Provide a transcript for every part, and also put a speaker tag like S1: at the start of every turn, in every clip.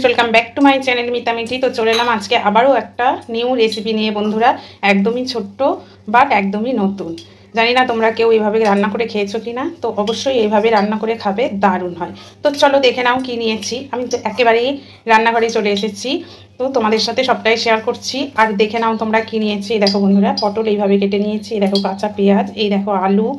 S1: Welcome back to my channel মিতামিটি। তো চলে এলাম আজকে আবারও একটা নিউ রেসিপি নিয়ে বন্ধুরা। একদমই ছোট্ট বাট একদমই নতুন। জানি না তোমরা কেউ এইভাবে রান্না করে খেয়েছো কি না, তো অবশ্যই এইভাবে রান্না করে খাবে, দারুণ হয়। তো চলো দেখে নাও কি নিয়েছি। আমি তো একেবারেই রান্নাঘরে চলে এসেছি, তো তোমাদের সাথে সবটাই শেয়ার করছি। আর দেখে নাও তোমরা কি নিয়েছি। এই দেখো বন্ধুরা, পটল এইভাবে কেটে নিয়েছি, এই দেখো কাঁচা পেঁয়াজ, এই দেখো আলু,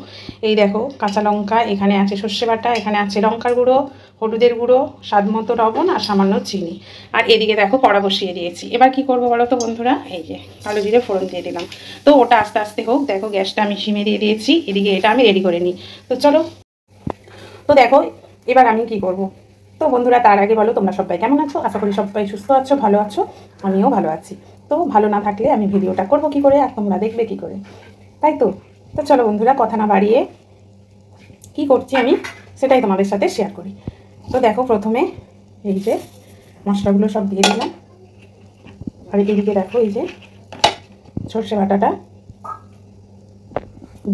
S1: এই দেখো কাঁচা লঙ্কা, এখানে আছে সর্ষে বাটা, এখানে আছে লঙ্কার গুঁড়ো, হলুদের গুঁড়ো, স্বাদ মতো লবণ আর সামান্য চিনি। আর এদিকে দেখো কড়া বসিয়ে দিয়েছি। এবার কি করবো বলো তো বন্ধুরা, এই যে কালো জিরে ফোড়ন দিয়ে দিলাম। তো ওটা আস্তে আস্তে হোক। দেখো গ্যাসটা আমি সিমে দিয়ে দিয়েছি, এদিকে এটা আমি রেডি করে নিই। তো চলো, তো দেখো এবার আমি কি করব। তো বন্ধুরা তার আগে বলো তোমরা সবাই কেমন আছো। আশা করি সবাই সুস্থ আছো, ভালো আছো। আমিও ভালো আছি। তো ভালো না থাকলে আমি ভিডিওটা করবো কি করে আর তোমরা দেখবে কি করে, তাই তো। তো চলো বন্ধুরা কথা না বাড়িয়ে কি করছি আমি সেটাই তোমাদের সাথে শেয়ার করি। তো দেখো প্রথমে এই যে মশলাগুলো সব দিয়ে দিলাম। আর এদিকে দেখো এই যে সর্ষে বাটাটা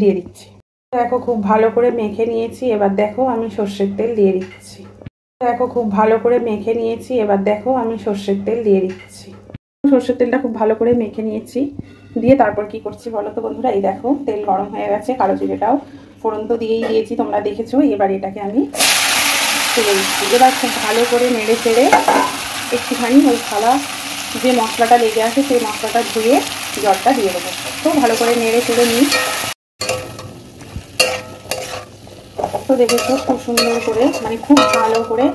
S1: দিয়ে দিচ্ছি। দেখো খুব ভালো করে মেখে নিয়েছি। এবার দেখো আমি সর্ষের তেল দিয়ে দিচ্ছি। দেখো খুব ভালো করে মেখে নিয়েছি। এবার দেখো আমি সর্ষের তেল দিয়ে দিচ্ছি। সর্ষের তেলটা খুব ভালো করে মেখে নিয়েছি, দিয়ে তারপর কি করছি বলো তো বন্ধুরা। এই দেখো তেল গরম হয়ে গেছে, কালো জিরেটাও ফোড়ন তো দিয়েই দিয়েছি, তোমরা দেখেছো। এবার এটাকে আমি তুলে দিচ্ছি। এবার খুব ভালো করে নেড়ে চেড়ে একটুখানি ওই থালা যে মশলাটা লেগে আছে সেই মশলাটা ধুয়ে জলটা দিয়ে দেবো। তো ভালো করে নেড়ে চেড়ে নিই। তো দেখেছো খুব সুন্দর করে মানে খুব ভালো করে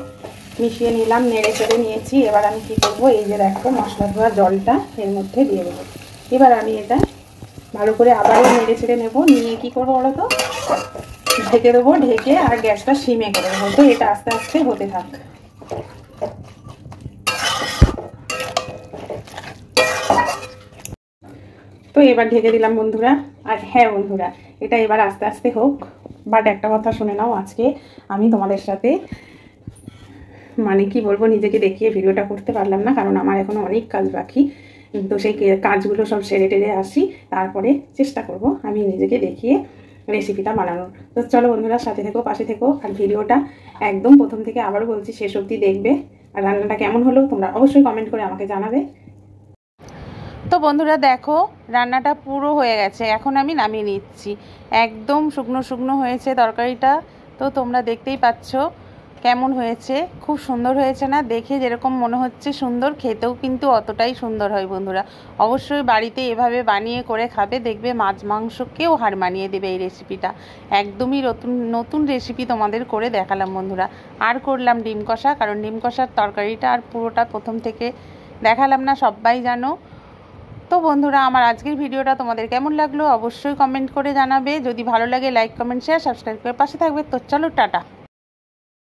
S1: মিশিয়ে নিলাম, নেড়ে চেড়ে নিয়েছি। এবার আমি কি করব, এই যে দেখো মশলা ধোয়া জলটা এর মধ্যে দিয়ে দেবো। এবার আমি এটা ভালো করে আবারও নেড়ে চেড়ে নেবো। নিয়ে কি করবো বলো তো, ঢেকে দেবো। ঢেকে আর গ্যাসটা সিমে করে দেবো। তো এটা আস্তে আস্তে হতে থাক। তো এবার ঢেকে দিলাম বন্ধুরা। আর হ্যাঁ বন্ধুরা, এটা এবার আস্তে আস্তে হোক। বাট একটা কথা শুনে নাও, আজকে আমি তোমাদের সাথে মানে কি বলবো, নিজেকে দেখিয়ে ভিডিওটা করতে পারলাম না, কারণ আমার এখনো অনেক কাজ বাকি। তো সেই কাজগুলো সব সেরে টেরে আসি, তারপরে চেষ্টা করব আমি নিজেকে দেখিয়ে রেসিপিটা বানানোর। তো চলো বন্ধুরা সাথে থেকো, পাশে থেকো। আর ভিডিওটা একদম প্রথম থেকে আবারও বলছি শেষ অবধি দেখবে। আর রান্নাটা কেমন হলো তোমরা অবশ্যই কমেন্ট করে আমাকে জানাবে। তো বন্ধুরা দেখো রান্নাটা পুরো হয়ে গেছে, এখন আমি নামিয়ে নিচ্ছি। একদম শুকনো শুকনো হয়েছে তরকারিটা। তো তোমরা দেখতেই পাচ্ছ কেমন হয়েছে। খুব সুন্দর হয়েছে না? দেখে যেরকম মনে হচ্ছে সুন্দর, খেতেও কিন্তু অতটাই সুন্দর হয় বন্ধুরা। অবশ্যই বাড়িতে এভাবে বানিয়ে করে খাবে, দেখবে মাছ মাংসকেও হার মানিয়ে দেবে এই রেসিপিটা। একদমই নতুন নতুন রেসিপি তোমাদের করে দেখালাম বন্ধুরা। আর করলাম ডিম কষা, কারণ ডিম কষার তরকারিটা আর পুরোটা প্রথম থেকে দেখালাম না, সবাই জানো। তো বন্ধুরা আমার আজকের ভিডিওটা তোমাদের কেমন লাগলো অবশ্যই কমেন্ট করে জানাবে। যদি ভালো লাগে লাইক কমেন্ট শেয়ার সাবস্ক্রাইব করে পাশে থাকবে। তো চলো টাটা।